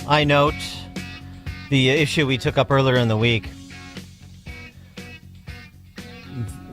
I note the issue we took up earlier in the week.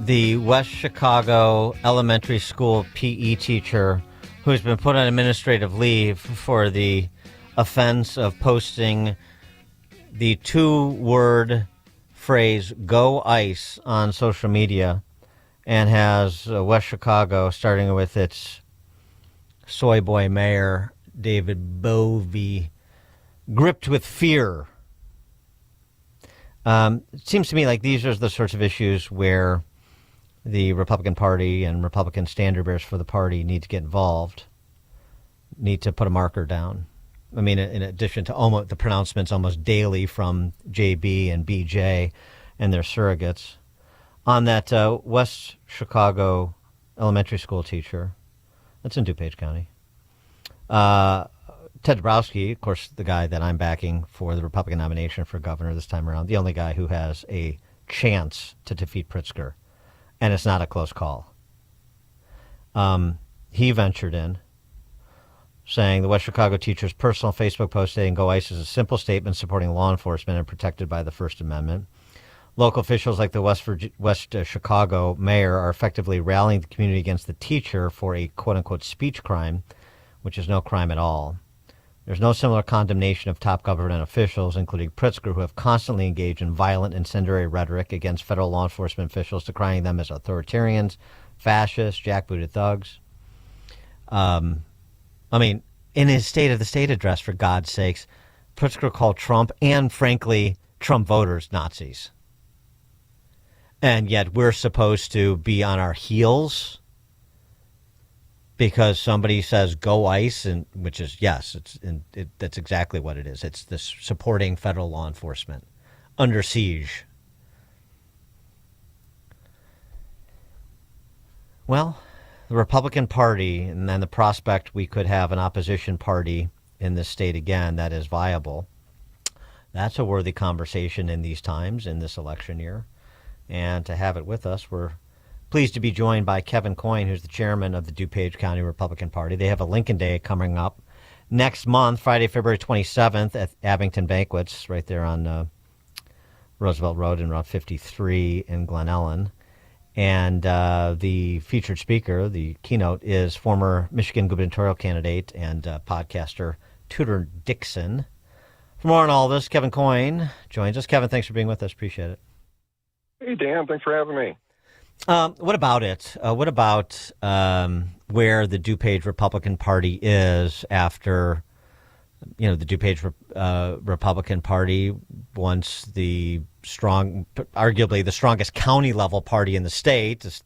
The West Chicago elementary school PE teacher who has been put on administrative leave for the offense of posting the two-word phrase "Go Ice" on social media, and has West Chicago, starting with its soy boy mayor, David Bovee, gripped with fear. It seems to me like these are the sorts of issues where the Republican Party and Republican standard bearers for the party need to get involved, need to put a marker down. I mean, in addition to the pronouncements almost daily from JB and BJ and their surrogates, on that West Chicago elementary school teacher, that's in DuPage County, Ted Dabrowski, of course, the guy that I'm backing for the Republican nomination for governor this time around, the only guy who has a chance to defeat Pritzker, and it's not a close call. He ventured in, saying the West Chicago teacher's personal Facebook post saying "Go ICE" is a simple statement supporting law enforcement and protected by the First Amendment. Local officials like the West Chicago mayor are effectively rallying the community against the teacher for a quote-unquote speech crime, which is no crime at all. There's no similar condemnation of top government officials, including Pritzker, who have constantly engaged in violent incendiary rhetoric against federal law enforcement officials, decrying them as authoritarians, fascists, jackbooted thugs. I mean, in his State of the State address, for God's sakes, Pritzker called Trump and, frankly, Trump voters Nazis. And yet we're supposed to be on our heels because somebody says "Go ICE," and which is, yes, that's exactly what it is. It's this supporting federal law enforcement under siege. Well, the Republican Party, and then the prospect we could have an opposition party in this state again that is viable, that's a worthy conversation in these times, in this election year. And to have it with us, we're pleased to be joined by Kevin Coyne, who's the chairman of the DuPage County Republican Party. They have a Lincoln Day coming up next month, Friday, February 27th at Abington Banquets, right there on Roosevelt Road and Route 53 in Glen Ellen. And the featured speaker, the keynote, is former Michigan gubernatorial candidate and podcaster Tudor Dixon. For more on all this, Kevin Coyne joins us. Kevin, thanks for being with us. Appreciate it. Hey, Dan. Thanks for having me. What about it? What about where the DuPage Republican Party is after, the DuPage Republican Party, once the arguably the strongest county level party in the state, it's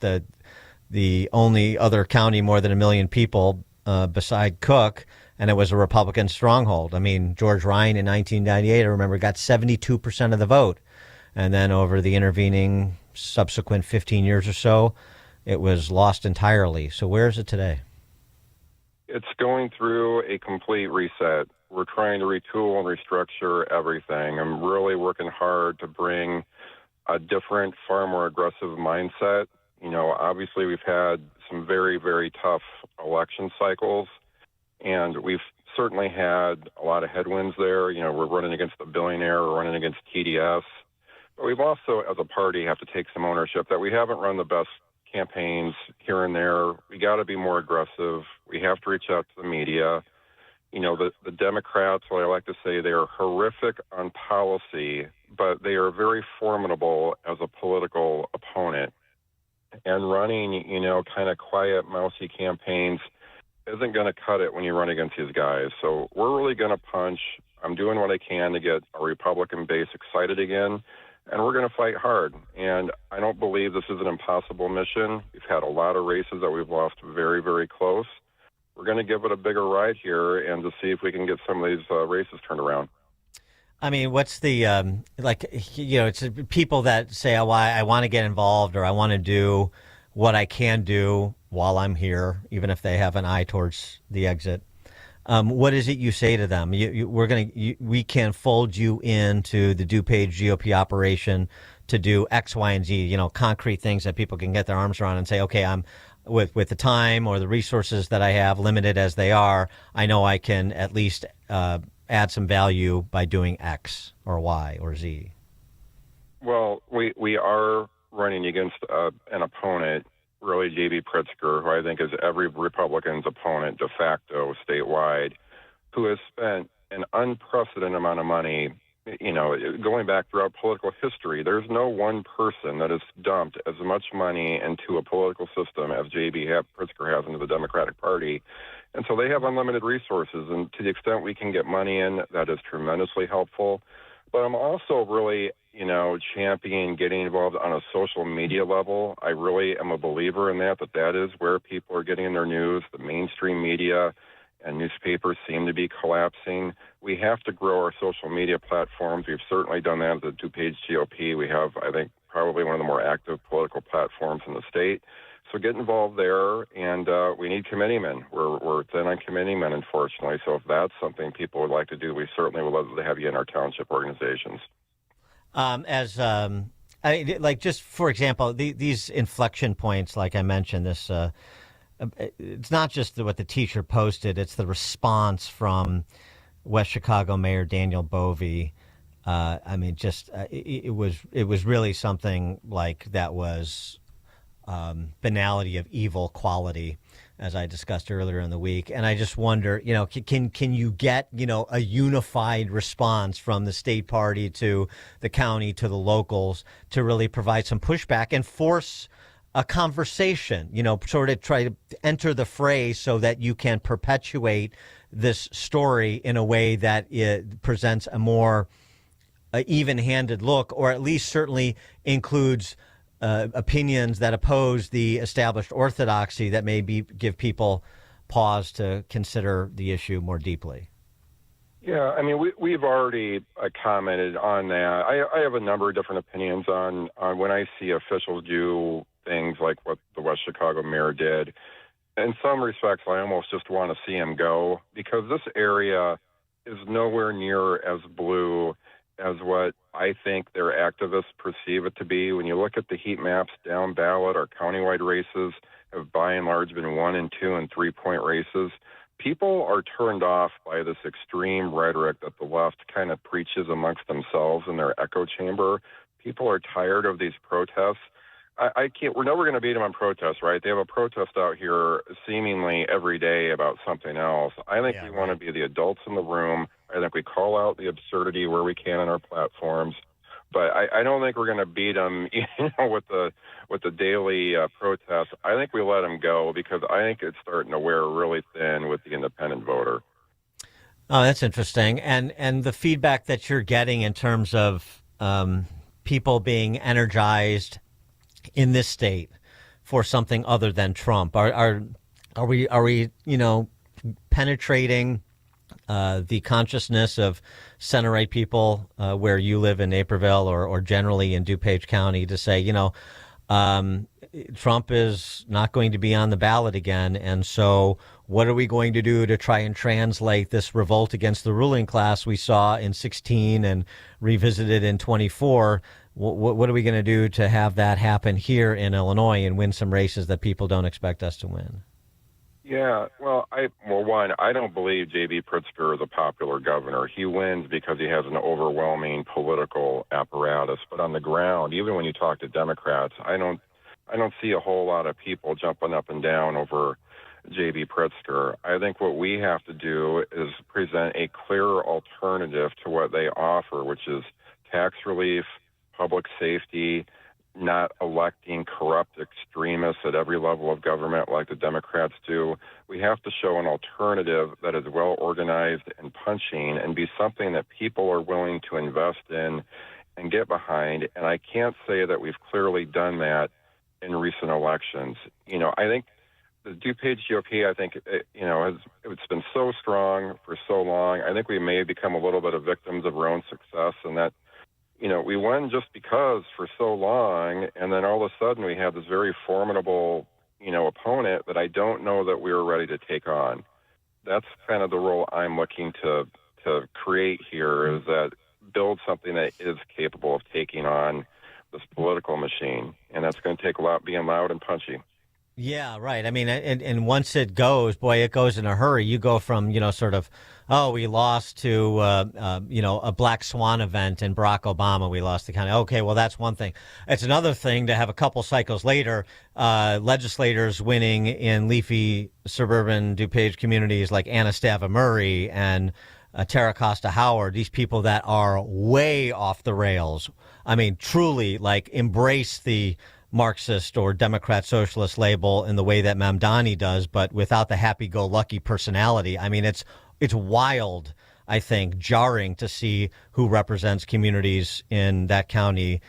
the only other county more than 1 million people beside Cook, and it was a Republican stronghold. I mean, George Ryan in 1998, I remember, got 72% of the vote. And then over the intervening subsequent 15 years or so, it was lost entirely. So where is it today? It's going through a complete reset. We're trying to retool and restructure everything. I'm really working hard to bring a different, far more aggressive mindset. Obviously we've had some very, very tough election cycles, and we've certainly had a lot of headwinds there. We're running against a billionaire, we're running against TDS. But we've also, as a party, have to take some ownership that we haven't run the best campaigns here and there. We got to be more aggressive. We have to reach out to the media. The Democrats, what I like to say, they are horrific on policy, but they are very formidable as a political opponent. And running, kind of quiet, mousy campaigns isn't going to cut it when you run against these guys. So we're really going to punch. I'm doing what I can to get our Republican base excited again. And we're going to fight hard. And I don't believe this is an impossible mission. We've had a lot of races that we've lost very, very close. We're going to give it a bigger ride here and to see if we can get some of these races turned around. I mean, what's the, it's people that say, oh, I want to get involved, or I want to do what I can do while I'm here, even if they have an eye towards the exit. What is it you say to them? We can fold you into the DuPage GOP operation to do X, Y, and Z, concrete things that people can get their arms around and say, okay, I'm with the time or the resources that I have, limited as they are, I know I can at least add some value by doing X or Y or Z? Well, we are running against an opponent, really J.B. Pritzker, who I think is every Republican's opponent de facto statewide, who has spent an unprecedented amount of money. Going back throughout political history, there's no one person that has dumped as much money into a political system as J.B. Pritzker has into the Democratic Party. And so they have unlimited resources. And to the extent we can get money in, that is tremendously helpful. But I'm also really, championing getting involved on a social media level. I really am a believer in that is where people are getting their news. The mainstream media and newspapers seem to be collapsing. We have to grow our social media platforms. We've certainly done that at the DuPage GOP. We have, I think, probably one of the more active political platforms in the state. So get involved there, and we need committeemen. We're thin on committeemen, unfortunately. So if that's something people would like to do, we certainly would love to have you in our township organizations. Just for example, these inflection points, like I mentioned, this it's not just what the teacher posted; it's the response from West Chicago Mayor Daniel Bovee. It was really something like that was banality of evil quality, as I discussed earlier in the week. And I just wonder, can you get, a unified response from the state party to the county to the locals to really provide some pushback and force a conversation, sort of try to enter the fray so that you can perpetuate this story in a way that it presents a more even-handed look, or at least certainly includes opinions that oppose the established orthodoxy that give people pause to consider the issue more deeply. Yeah, I mean, we've already commented on that. I have a number of different opinions on when I see officials do things like what the West Chicago mayor did. In some respects, I almost just want to see him go, because this area is nowhere near as blue as what I think their activists perceive it to be. When you look at the heat maps down ballot, our countywide races have by and large been 1 and 2 and 3-point races. People are turned off by this extreme rhetoric that the left kind of preaches amongst themselves in their echo chamber. People are tired of these protests. I can't. We're never going to beat them on protests, right? They have a protest out here seemingly every day about something else. I think we want to be the adults in the room. I think we call out the absurdity where we can on our platforms, but I don't think we're going to beat them, with the daily protests. I think we let them go, because I think it's starting to wear really thin with the independent voter. Oh, that's interesting. And the feedback that you're getting in terms of people being energized in this state for something other than Trump, are we penetrating the consciousness of center-right people where you live in Naperville or generally in DuPage County to say, Trump is not going to be on the ballot again, and so what are we going to do to try and translate this revolt against the ruling class we saw in 16 and revisited in 24? What are we going to do to have that happen here in Illinois and win some races that people don't expect us to win? Yeah, well, I don't believe J.B. Pritzker is a popular governor. He wins because he has an overwhelming political apparatus. But on the ground, even when you talk to Democrats, I don't see a whole lot of people jumping up and down over J.B. Pritzker. I think what we have to do is present a clearer alternative to what they offer, which is tax relief, public safety, not electing corrupt extremists at every level of government like the Democrats do. We have to show an alternative that is well organized and punching and be something that people are willing to invest in and get behind. And I can't say that we've clearly done that in recent elections. I think the DuPage GOP, it's been so strong for so long. I think we may have become a little bit of victims of our own success, and that we won just because for so long, and then all of a sudden we have this very formidable, opponent that I don't know that we were ready to take on. That's kind of the role I'm looking to create here, is that build something that is capable of taking on this political machine, and that's going to take a lot being loud and punchy. Yeah, right. I mean, and once it goes, boy, it goes in a hurry. You go from, sort of, oh, we lost to, a Black Swan event in Barack Obama. We lost the county. Okay, well, that's one thing. It's another thing to have a couple cycles later, legislators winning in leafy suburban DuPage communities like Anastasia Murray and Tara Costa Howard, these people that are way off the rails. I mean, truly, like, embrace the Marxist or Democrat socialist label in the way that Mamdani does, but without the happy-go-lucky personality. I mean, it's wild, I think, jarring to see who represents communities in that county,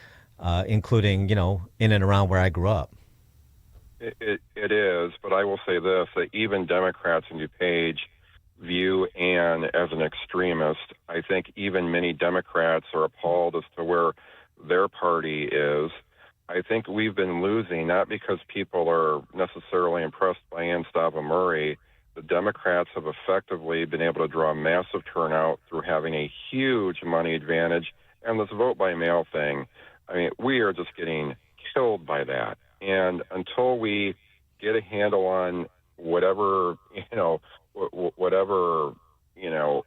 including, in and around where I grew up. It is, but I will say this, that even Democrats in DuPage view Ann as an extremist. I think even many Democrats are appalled as to where their party is. I think we've been losing, not because people are necessarily impressed by Anastasia Murray. The Democrats have effectively been able to draw a massive turnout through having a huge money advantage. And this vote by mail thing, I mean, we are just getting killed by that. And until we get a handle on whatever, whatever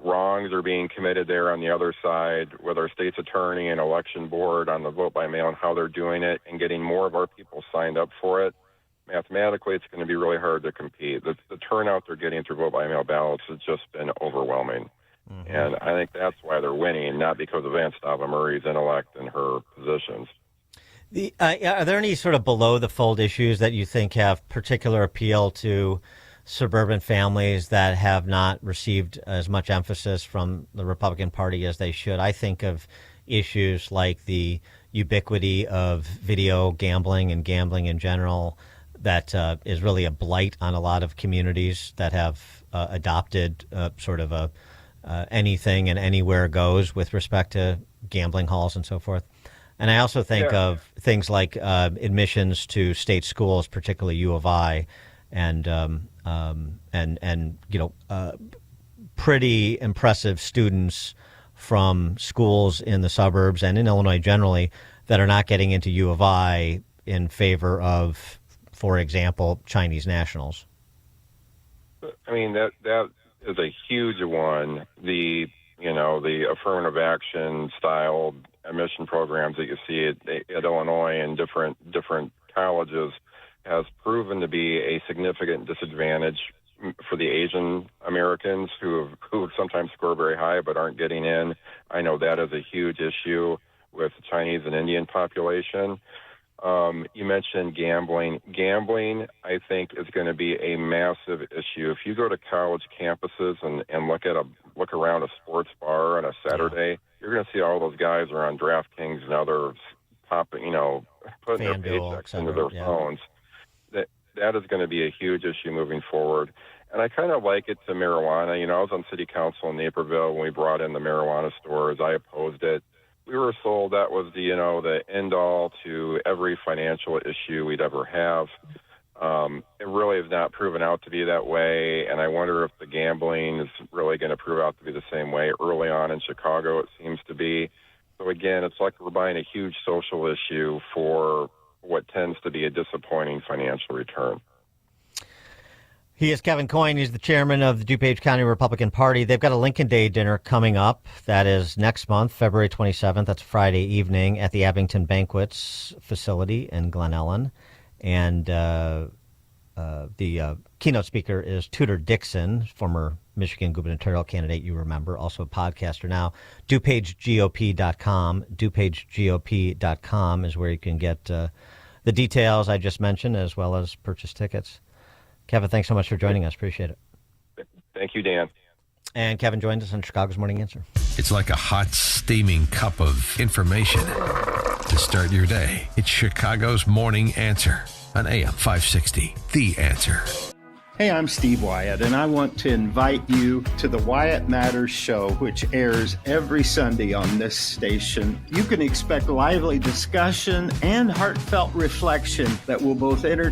wrongs are being committed there on the other side, whether a state's attorney and election board on the vote by mail and how they're doing it, and getting more of our people signed up for it, mathematically it's going to be really hard to compete. The turnout they're getting through vote by mail ballots has just been overwhelming. Mm-hmm. And I think that's why they're winning, not because of Anastasia Murray's intellect and her positions. Are there any sort of below the fold issues that you think have particular appeal to suburban families that have not received as much emphasis from the Republican Party as they should? I think of issues like the ubiquity of video gambling and gambling in general that is really a blight on a lot of communities that have adopted sort of a anything and anywhere goes with respect to gambling halls and so forth. And I also think of things like admissions to state schools, particularly U of I, and pretty impressive students from schools in the suburbs and in Illinois generally that are not getting into U of I in favor of, for example, Chinese nationals. I mean, that is a huge one. The affirmative action style admission programs that you see at Illinois and different colleges has proven to be a significant disadvantage for the Asian Americans who sometimes score very high but aren't getting in. I know that is a huge issue with the Chinese and Indian population. You mentioned gambling. Gambling, I think, is going to be a massive issue. If you go to college campuses and look around a sports bar on a Saturday, you're going to see all those guys are on DraftKings and others putting their paychecks into their phones. That is going to be a huge issue moving forward. And I kind of like it to marijuana. I was on city council in Naperville when we brought in the marijuana stores. I opposed it. We were sold that was the end all to every financial issue we'd ever have. It really has not proven out to be that way, and I wonder if the gambling is really going to prove out to be the same way. Early on in Chicago, it seems to be. So again, it's like we're buying a huge social issue for what tends to be a disappointing financial return. He is Kevin Coyne. He's the chairman of the DuPage County Republican Party. They've got a Lincoln Day dinner coming up. That is next month, February 27th. That's Friday evening at the Abington Banquets facility in Glen Ellen. And the keynote speaker is Tudor Dixon, former Michigan gubernatorial candidate, you remember, also a podcaster now. DuPageGOP.com. DuPageGOP.com is where you can get the details I just mentioned, as well as purchase tickets. Kevin, thanks so much for joining us. Appreciate it. Thank you, Dan. And Kevin joined us on Chicago's Morning Answer. It's like a hot, steaming cup of information to start your day. It's Chicago's Morning Answer on AM 560. The Answer. Hey, I'm Steve Wyatt, and I want to invite you to the Wyatt Matters Show, which airs every Sunday on this station. You can expect lively discussion and heartfelt reflection that will both entertain